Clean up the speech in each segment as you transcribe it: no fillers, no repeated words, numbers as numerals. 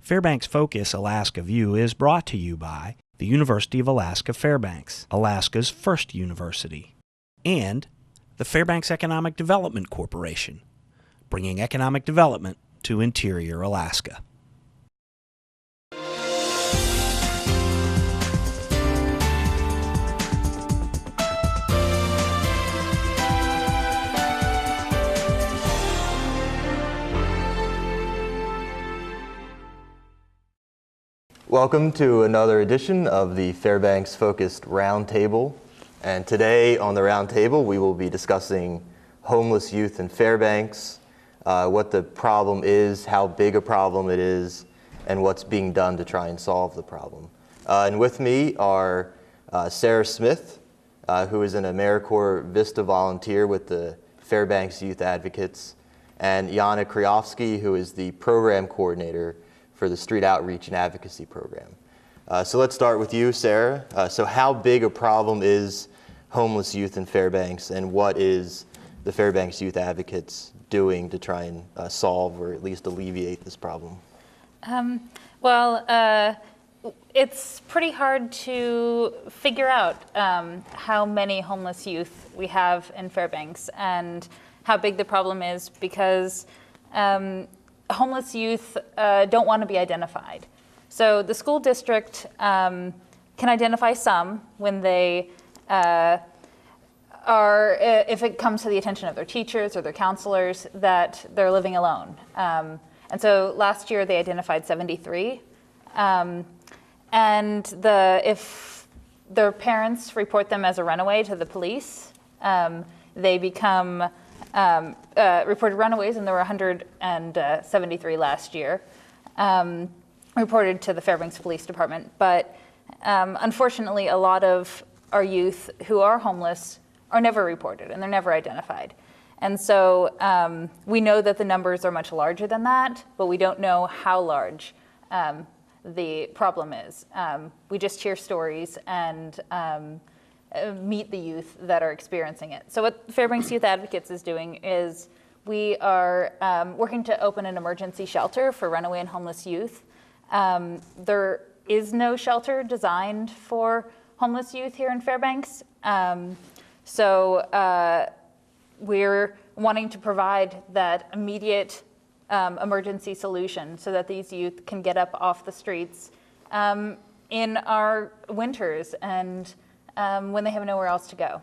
Fairbanks Focus Alaska View is brought to you by the University of Alaska Fairbanks, Alaska's first university, and the Fairbanks Economic Development Corporation, bringing economic development to interior Alaska. Welcome to another edition of the Fairbanks Focused Roundtable. And today on the roundtable we will be discussing homeless youth in Fairbanks, what the problem is, how big a problem it is, and what's being done to try and solve the problem. And with me are Sarah Smith, who is an AmeriCorps Vista volunteer with the Fairbanks Youth Advocates, and Yana Kriofsky, who is the program coordinator for the Street Outreach and Advocacy Program. So let's start with you, Sarah. So how big a problem is homeless youth in Fairbanks, and what is the Fairbanks Youth Advocates doing to try and solve or at least alleviate this problem? It's pretty hard to figure out how many homeless youth we have in Fairbanks and how big the problem is, because homeless youth don't want to be identified. So the school district can identify some when they if it comes to the attention of their teachers or their counselors that they're living alone. And so last year they identified 73. And if their parents report them as a runaway to the police, they become reported runaways, and there were 173 last year, reported to the Fairbanks Police Department. But unfortunately, a lot of our youth who are homeless are never reported, and they're never identified. And so we know that the numbers are much larger than that, but we don't know how large the problem is. We just hear stories and meet the youth that are experiencing it. So what Fairbanks Youth Advocates is doing is we are working to open an emergency shelter for runaway and homeless youth. There is no shelter designed for homeless youth here in Fairbanks. So we're wanting to provide that immediate emergency solution so that these youth can get up off the streets in our winters and when they have nowhere else to go.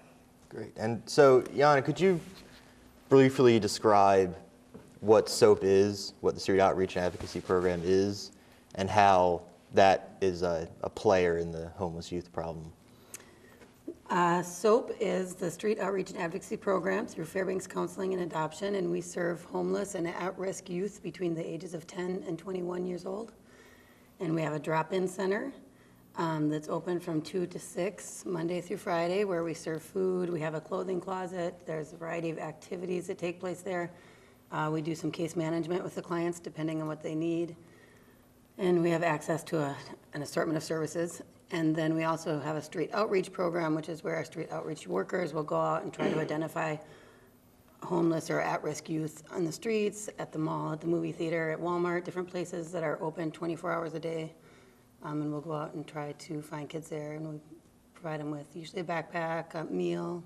Great. And so, Yana, could you briefly describe what SOAP is, what the Street Outreach and Advocacy Program is, and how that is a player in the homeless youth problem? SOAP is the Street Outreach and Advocacy Program through Fairbanks Counseling and Adoption, and we serve homeless and at-risk youth between the ages of 10 and 21 years old. And we have a drop-in center that's open from 2 to 6, Monday through Friday, where we serve food. We have a clothing closet. There's a variety of activities that take place there. We do some case management with the clients depending on what they need. And we have access to an assortment of services. And then we also have a street outreach program, which is where our street outreach workers will go out and try to identify homeless or at-risk youth on the streets, at the mall, at the movie theater, at Walmart, different places that are open 24 hours a day. And we'll go out and try to find kids there, and we provide them with usually a backpack, a meal,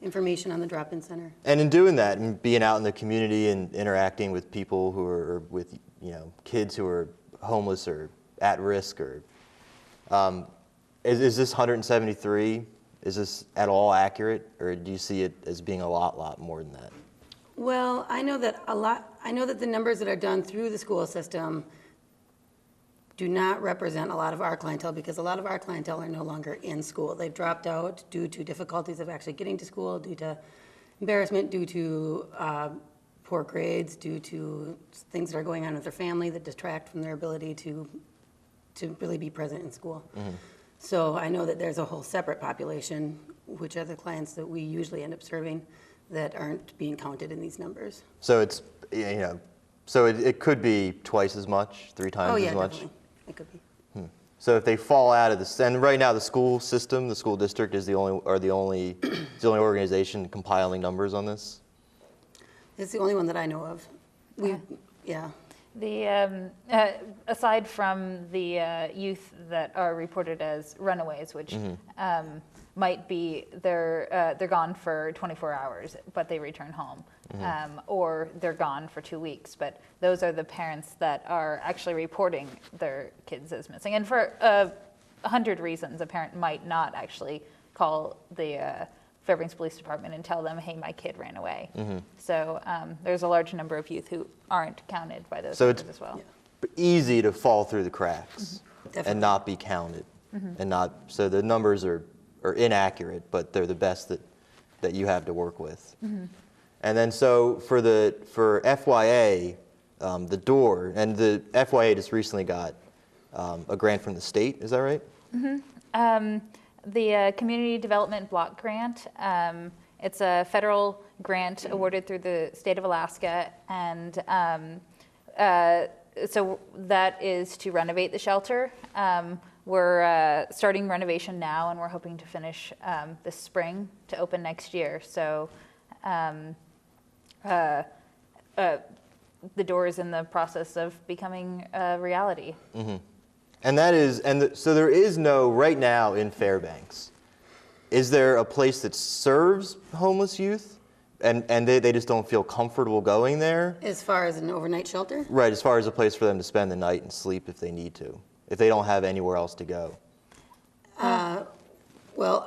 information on the drop-in center. And in doing that and being out in the community and interacting with people who are with, kids who are homeless or at risk, or is this 173? Is this at all accurate, or do you see it as being a lot more than that? Well, I know that the numbers that are done through the school system do not represent a lot of our clientele, because a lot of our clientele are no longer in school. They've dropped out due to difficulties of actually getting to school, due to embarrassment, due to poor grades, due to things that are going on with their family that detract from their ability to really be present in school. So I know that there's a whole separate population, which are the clients that we usually end up serving, that aren't being counted in these numbers. So it's, so it could be twice as much, 3 times as much? Definitely. It could be. So if they fall out of this, and right now the school system, the school district is the only organization compiling numbers on this? It's the only one that I know of. Yeah. Aside from the youth that are reported as runaways, which might be they're gone for 24 hours, but they return home, or they're gone for 2 weeks. But those are the parents that are actually reporting their kids as missing. And for 100 reasons, a parent might not actually call the Fairbanks Police Department and tell them, hey, my kid ran away. So there's a large number of youth who aren't counted by those numbers as well. Easy to fall through the cracks Definitely. and not be counted, and not, so the numbers are inaccurate, but they're the best that you have to work with. And then so for FYA, the door, and the FYA just recently got a grant from the state, is that right? The Community Development Block Grant, it's a federal grant awarded through the state of Alaska, and so that is to renovate the shelter. We're starting renovation now, and we're hoping to finish this spring to open next year. So the door is in the process of becoming a reality. And that is, so there is no, right now in Fairbanks, is there a place that serves homeless youth? And they just don't feel comfortable going there? As far as an overnight shelter? Right, as far as a place for them to spend the night and sleep if they need to, if they don't have anywhere else to go. Well,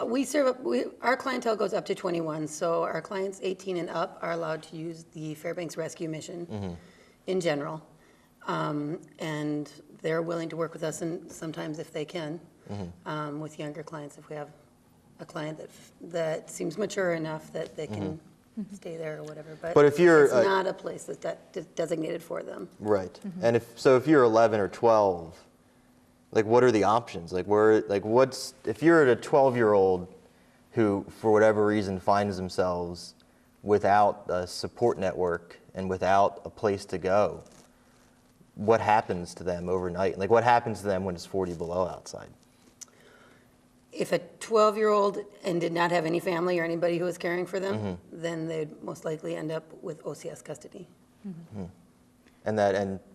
our clientele goes up to 21, so our clients 18 and up are allowed to use the Fairbanks Rescue Mission in general. And they're willing to work with us, and sometimes if they can, with younger clients, if we have a client that seems mature enough that they can stay there or whatever. But if you're it's not a place that's designated for them. Right. And if you're 11 or 12, like what are the options? Like if you're a 12-year-old who for whatever reason finds themselves without a support network and without a place to go, what happens to them overnight? Like what happens to them when it's 40 below outside? If a 12-year-old and did not have any family or anybody who was caring for them, then they'd most likely end up with OCS custody.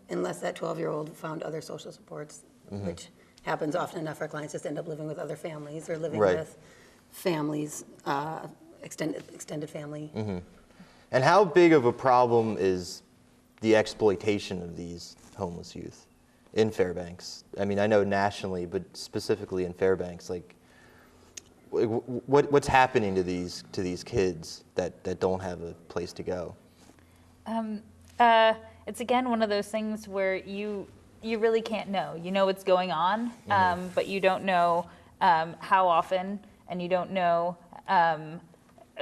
Unless that 12-year-old found other social supports, which happens often enough. Our clients just end up living with other families or living with families, extended family. And how big of a problem is the exploitation of these homeless youth in Fairbanks? I mean, I know nationally, but specifically in Fairbanks, like what's happening to these kids that don't have a place to go? It's again one of those things where you really can't know. You know what's going on, but you don't know how often, and you don't know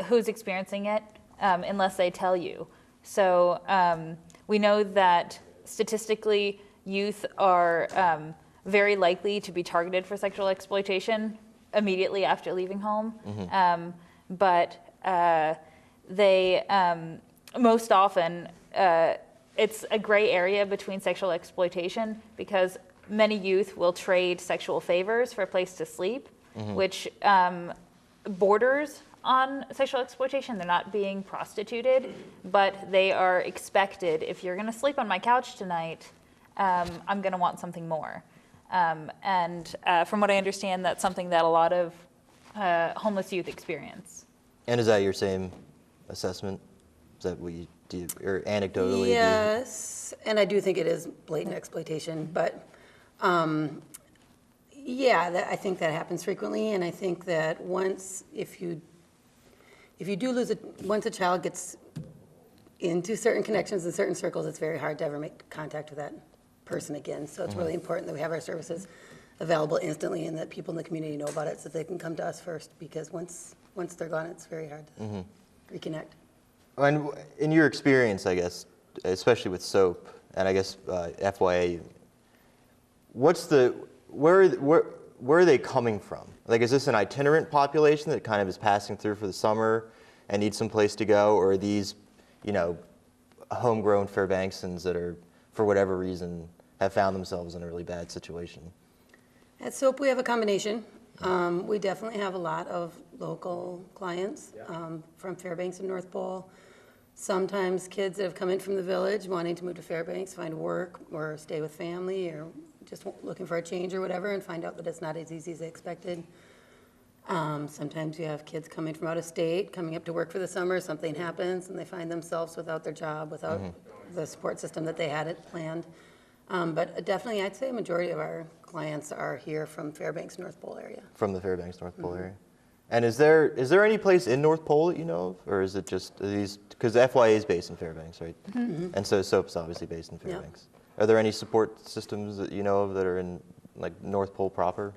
who's experiencing it unless they tell you. So we know that statistically, youth are very likely to be targeted for sexual exploitation immediately after leaving home. But they most often, it's a gray area between sexual exploitation because many youth will trade sexual favors for a place to sleep, which borders on sexual exploitation. They're not being prostituted, but they are expected, if you're going to sleep on my couch tonight, I'm going to want something more. And from what I understand, that's something that a lot of homeless youth experience. And is that your same assessment? Is that what you do, or anecdotally? Yes, and I do think it is blatant exploitation, but yeah, I think that happens frequently, and I think that once once a child gets into certain connections in certain circles, it's very hard to ever make contact with that person again. So it's really important that we have our services available instantly and that people in the community know about it so they can come to us first, because once they're gone, it's very hard to reconnect. And in your experience, I guess, especially with SOAP, and I guess FYA, where are they coming from? Like, is this an itinerant population that kind of is passing through for the summer and needs some place to go, or are these, homegrown Fairbanksans that are, for whatever reason, have found themselves in a really bad situation? At SOAP, we have a combination. We definitely have a lot of local clients from Fairbanks and North Pole. Sometimes kids that have come in from the village wanting to move to Fairbanks, find work or stay with family or just looking for a change or whatever, and find out that it's not as easy as they expected. Sometimes you have kids coming from out of state, coming up to work for the summer, something happens and they find themselves without their job, without the support system that they had it planned. But definitely I'd say a majority of our clients are here from Fairbanks, North Pole area. From the Fairbanks North Pole area. And is there any place in North Pole that you know of? Or is it just these, because FYA is based in Fairbanks, right? And so SOAP's obviously based in Fairbanks. Are there any support systems that you know of that are in like North Pole proper?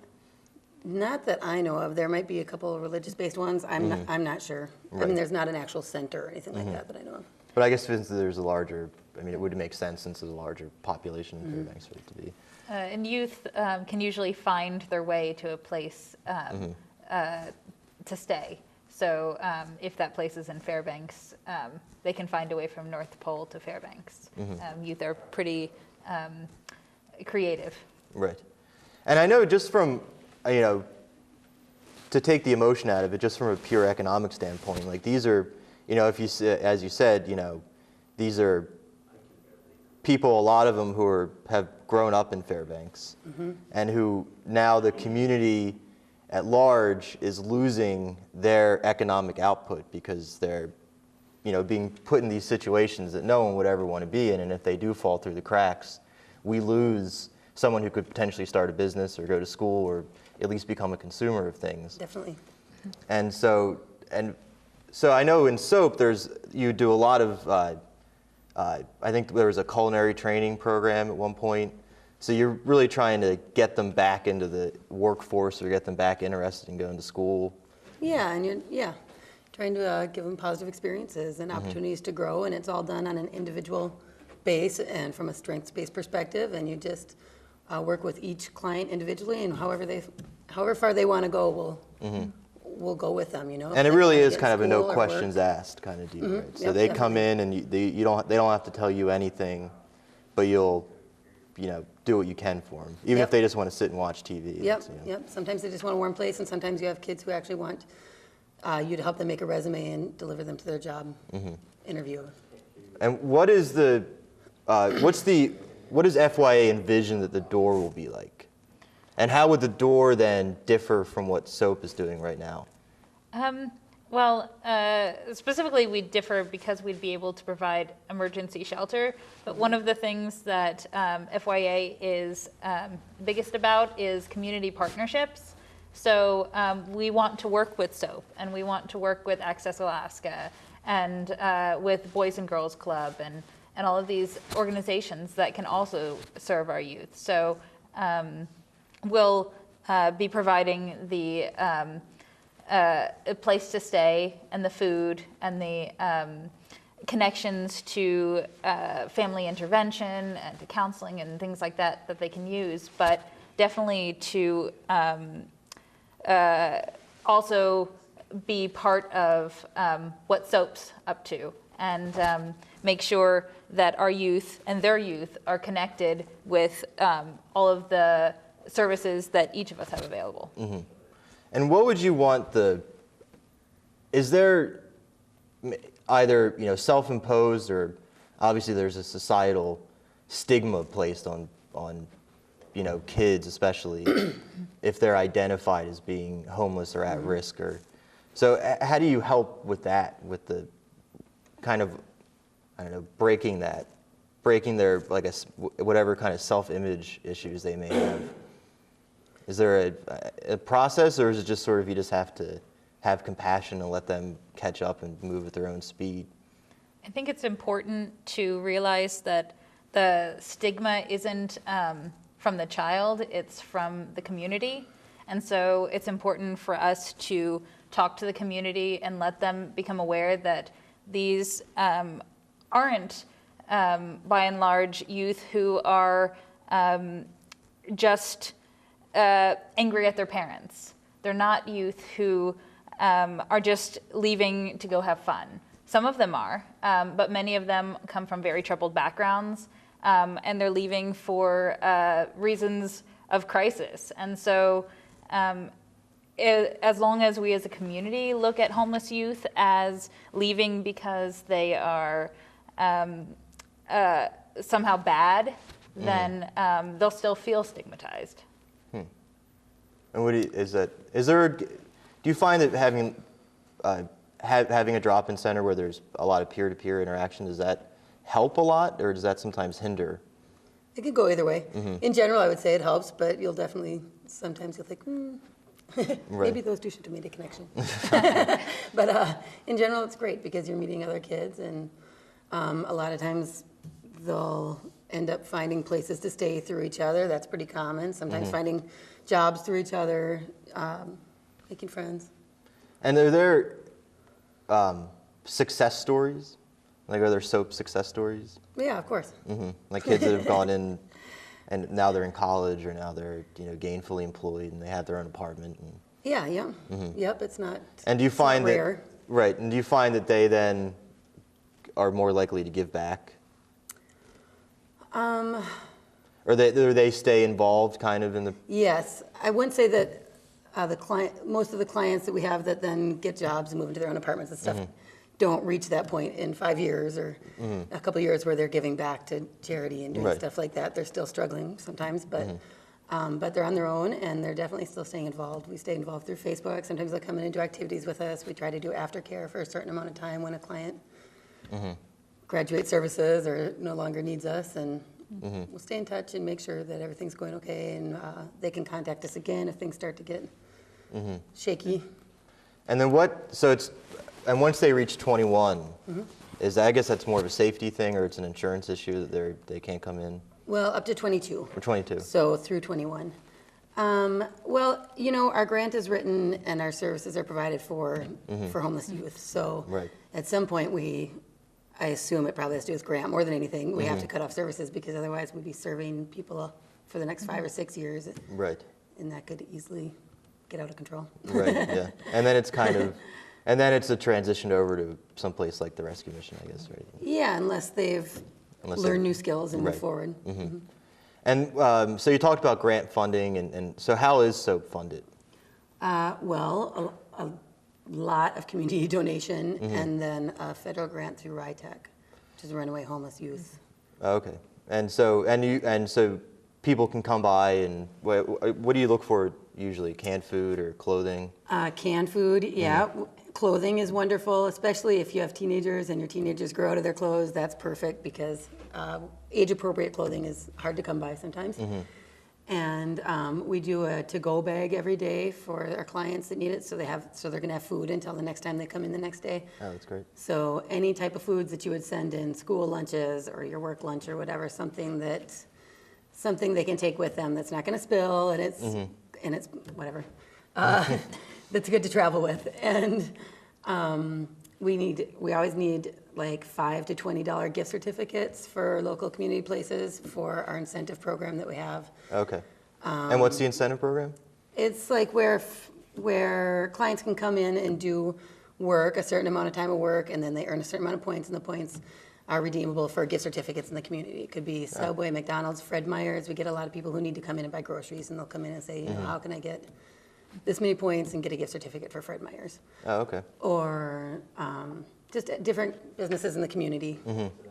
Not that I know of. There might be a couple of religious-based ones. I'm not sure. I mean, there's not an actual center or anything like that I know of. But I guess since there's a larger, I mean, it would make sense since there's a larger population in Fairbanks for it to be. And youth can usually find their way to a place to stay. So if that place is in Fairbanks, they can find a way from North Pole to Fairbanks. Youth are pretty creative. Right. And I know just from, to take the emotion out of it, just from a pure economic standpoint, like these are, if you, as you said, these are people, a lot of them who have grown up in Fairbanks and who now the community at large is losing their economic output because they're, being put in these situations that no one would ever want to be in. And if they do fall through the cracks, we lose someone who could potentially start a business or go to school or at least become a consumer of things. Definitely. And so I know in SOAP you do a lot of, I think there was a culinary training program at one point. So you're really trying to get them back into the workforce or get them back interested in going to school. Yeah, and you're trying to give them positive experiences and opportunities to grow, and it's all done on an individual base and from a strengths-based perspective, and you just work with each client individually, and however far they want to go, we'll go with them. And it really is kind of a no questions asked kind of deal, right? So they come in and they don't have to tell you anything, but you'll do what you can for them, even if they just want to sit and watch TV. Yep. Sometimes they just want a warm place, and sometimes you have kids who actually want you to help them make a resume and deliver them to their job interview. And what does FYA envision that the door will be like? And how would the door then differ from what SOAP is doing right now? Specifically, we'd differ because we'd be able to provide emergency shelter. But one of the things that FYA is biggest about is community partnerships. So we want to work with SOAP, and we want to work with Access Alaska, and with Boys and Girls Club, and all of these organizations that can also serve our youth. So we'll be providing the a place to stay and the food and the connections to family intervention and to counseling and things like that they can use, but definitely to also be part of what SOAP's up to, and make sure that our youth and their youth are connected with all of the services that each of us have available. And what would you want is there either self-imposed, or obviously there's a societal stigma placed on kids, especially if they're identified as being homeless or at risk, or so how do you help with that, with the kind of breaking their whatever kind of self-image issues they may have? Is there a process, or is it just sort of you just have to have compassion and let them catch up and move at their own speed? I think it's important to realize that the stigma isn't from the child, it's from the community. And so it's important for us to talk to the community and let them become aware that these aren't, by and large, youth who are just angry at their parents. They're not youth who are just leaving to go have fun. Some of them are, but many of them come from very troubled backgrounds, and they're leaving for reasons of crisis. And so as long as we as a community look at homeless youth as leaving because they are somehow bad, then they'll still feel stigmatized. And what do you find that having a drop-in center where there's a lot of peer-to-peer interaction, does that help a lot, or does that sometimes hinder? It could go either way. In general, I would say it helps, but sometimes you'll think, maybe those two should have made a connection. But in general, it's great because you're meeting other kids, and a lot of times they'll end up finding places to stay through each other. That's pretty common. Sometimes finding jobs through each other, making friends. And are there success stories? Like, are there SOAP success stories? Yeah, of course. Like kids that have gone in and now they're in college, or now they're gainfully employed and they have their own apartment. And, Yep, it's not. And do you find that rare. right? And do you find that they then are more likely to give back? Or they stay involved kind of in the... Yes, I wouldn't say that most of the clients that we have that then get jobs and move into their own apartments and stuff don't reach that point in 5 years or a couple of years where they're giving back to charity and doing stuff like that. They're still struggling sometimes, but they're on their own, and they're definitely still staying involved. We stay involved through Facebook. Sometimes they'll come in and do activities with us. We try to do aftercare for a certain amount of time when a client graduates services or no longer needs us, and we'll stay in touch and make sure that everything's going okay, and they can contact us again if things start to get shaky. And then and once they reach 21, I guess that's more of a safety thing, or it's an insurance issue that they can't come in? Well, up to 22. Or 22. So through 21. Well, our grant is written and our services are provided for homeless youth. So at some point I assume it probably has to do with grant more than anything. We have to cut off services because otherwise we'd be serving people for the next 5 or 6 years. Right. And that could easily get out of control. Right, yeah. And then it's a transition over to someplace like the rescue mission, I guess, right? Yeah, unless they've learned new skills and move forward. And so you talked about grant funding, and so how is SOAP funded? Well, a lot of community donation, and then a federal grant through RITEC, which is Runaway Homeless Youth. Okay, and so people can come by, and what do you look for usually? Canned food or clothing? Canned food, yeah. Clothing is wonderful, especially if you have teenagers and your teenagers grow out of their clothes. That's perfect because age-appropriate clothing is hard to come by sometimes. And we do a to-go bag every day for our clients that need it, so they're going to have food until the next time they come in the next day. Oh, that's great. So any type of foods that you would send in, school lunches or your work lunch or whatever, something they can take with them that's not going to spill, and it's whatever. That's good to travel with. And we always need like $5 to $20 gift certificates for local community places for our incentive program that we have. Okay. And what's the incentive program? It's like where clients can come in and do work, a certain amount of time of work, and then they earn a certain amount of points, and the points are redeemable for gift certificates in the community. It could be Subway, McDonald's, Fred Meyer's. We get a lot of people who need to come in and buy groceries, and they'll come in and say, how can I get this many points and get a gift certificate for Fred Meyer's? Oh, okay. Or just different businesses in the community.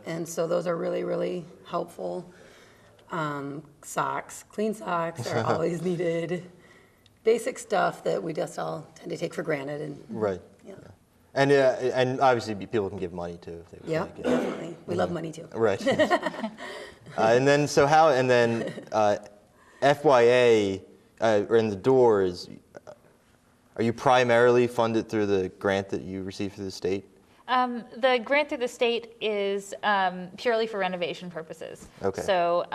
And so those are really, really helpful. Socks, clean socks are always needed. Basic stuff that we just all tend to take for granted. And, right. Yeah. And obviously people can give money too. If they like it. Definitely. We love money too. Right. FYA, or in the doors, are you primarily funded through the grant that you receive through the state? The grant through the state is purely for renovation purposes. Okay. So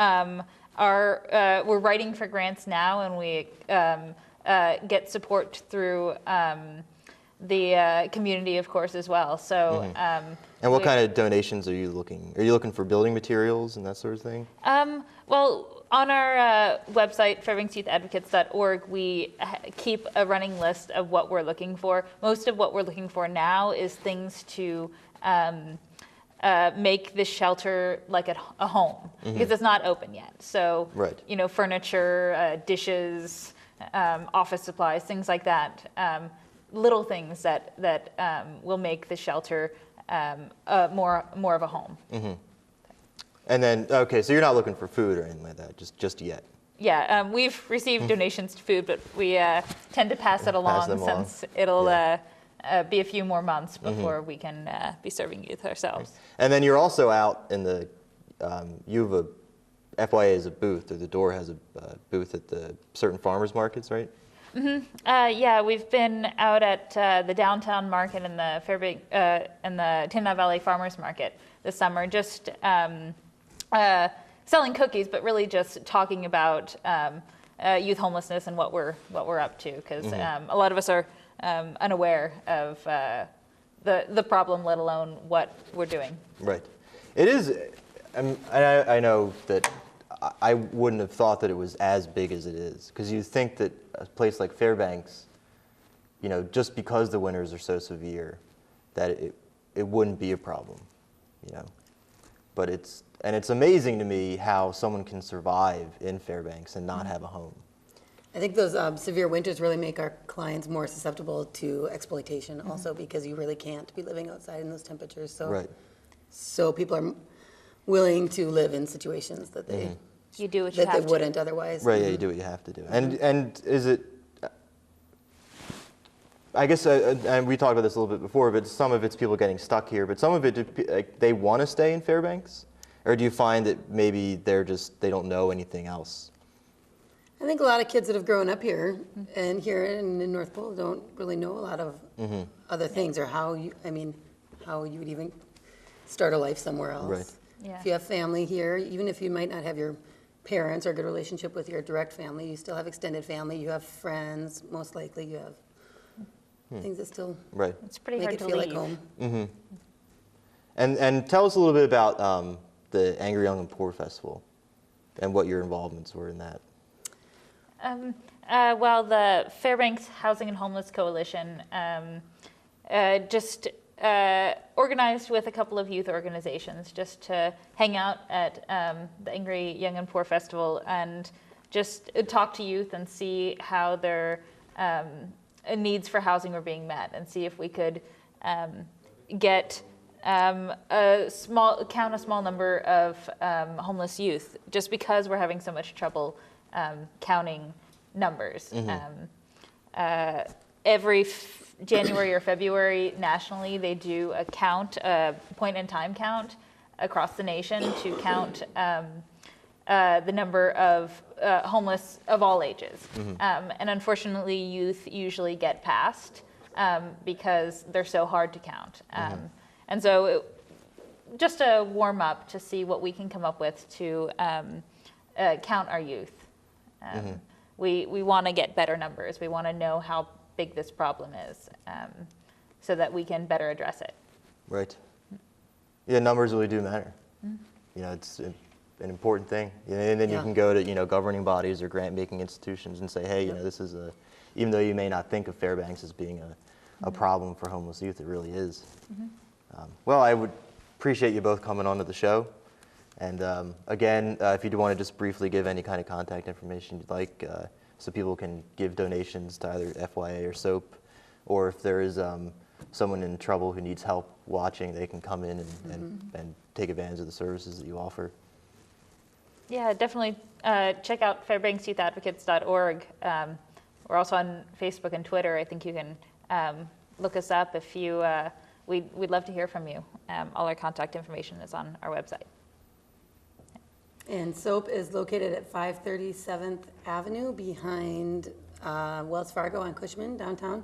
we're writing for grants now, and we get support through the community, of course, as well. So. And what kind of donations are you looking? Are you looking for building materials and that sort of thing? Well, on our website, fairbanksyouthadvocates.org, we keep a running list of what we're looking for. Most of what we're looking for now is things to make this shelter like a home, because it's not open yet. So, furniture, dishes, office supplies, things like that. Little things that will make the shelter more of a home. Mm-hmm. And then, okay, so you're not looking for food or anything like that, just yet. Yeah, we've received donations to food, but we tend to pass it along since it'll be a few more months before we can be serving youth ourselves. Right. And then you're also out in the, you have a, FYA is a booth, or the door has a booth at the certain farmers markets, right? Yeah, we've been out at the downtown market and the Fairbanks and the Tinmouth Valley Farmers Market this summer, just selling cookies, but really just talking about youth homelessness and what we're up to, because a lot of us are unaware of the problem, let alone what we're doing. Right. It is. I know that I wouldn't have thought that it was as big as it is, because you think that a place like Fairbanks, you know, just because the winters are so severe, that it wouldn't be a problem, you know. But it's amazing to me how someone can survive in Fairbanks and not have a home. I think those severe winters really make our clients more susceptible to exploitation also, because you really can't be living outside in those temperatures. So, Right. So people are willing to live in situations that they You do what you that have they to. wouldn't otherwise. Right, yeah, you do what you have to do. And is it, I guess, and we talked about this a little bit before, but some of it's people getting stuck here, but some of it, like, they want to stay in Fairbanks? Or do you find that maybe they don't know anything else? I think a lot of kids that have grown up here and here in North Pole don't really know a lot of other things, or how you would even start a life somewhere else. Right. Yeah. If you have family here, even if you might not have your parents or a good relationship with your direct family, you still have extended family, you have friends, most likely you have things that still Right. It's pretty make hard it to feel leave. like home. And tell us a little bit about the Angry Young and Poor Festival and what your involvements were in that. Well, the Fairbanks Housing and Homeless Coalition just organized with a couple of youth organizations just to hang out at the Angry Young and Poor Festival and just talk to youth and see how their needs for housing were being met, and see if we could get a small number of homeless youth, just because we're having so much trouble counting numbers. Every January or February nationally, they do a count, a point-in-time count across the nation to count the number of homeless of all ages. And unfortunately, youth usually get passed because they're so hard to count. And so just a warm up to see what we can come up with to count our youth. We want to get better numbers. We want to know how big this problem is, so that we can better address it. Right. Yeah, numbers really do matter. You know, it's an important thing. You know, and then you can go to, you know, governing bodies or grant-making institutions and say, hey, you know, this is even though you may not think of Fairbanks as being a problem for homeless youth, it really is. Well, I would appreciate you both coming on to the show. And again, if you do want to just briefly give any kind of contact information you'd like, so people can give donations to either FYA or SOAP, or if there is someone in trouble who needs help watching, they can come in and take advantage of the services that you offer. Yeah, definitely check out fairbanksyouthadvocates.org. We're also on Facebook and Twitter. I think you can look us up if you. We'd love to hear from you. All our contact information is on our website. And SOAP is located at 537th Avenue behind Wells Fargo on Cushman, downtown.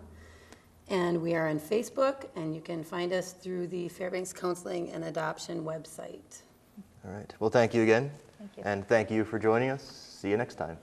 And we are on Facebook, and you can find us through the Fairbanks Counseling and Adoption website. All right. Well, thank you again. Thank you. And thank you for joining us. See you next time.